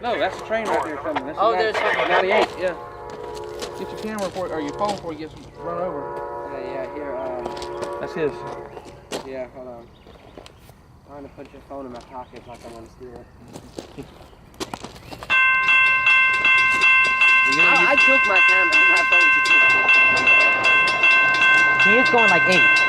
No, that's a train right there coming. That's Oh, there's something. 98, yeah. Get your camera for or your phone before it gets run over. Yeah, here, That's his. yeah, hold on. I'm trying to put your phone in my pocket like I want to steal it. I took my camera, my phone to He is going like 8.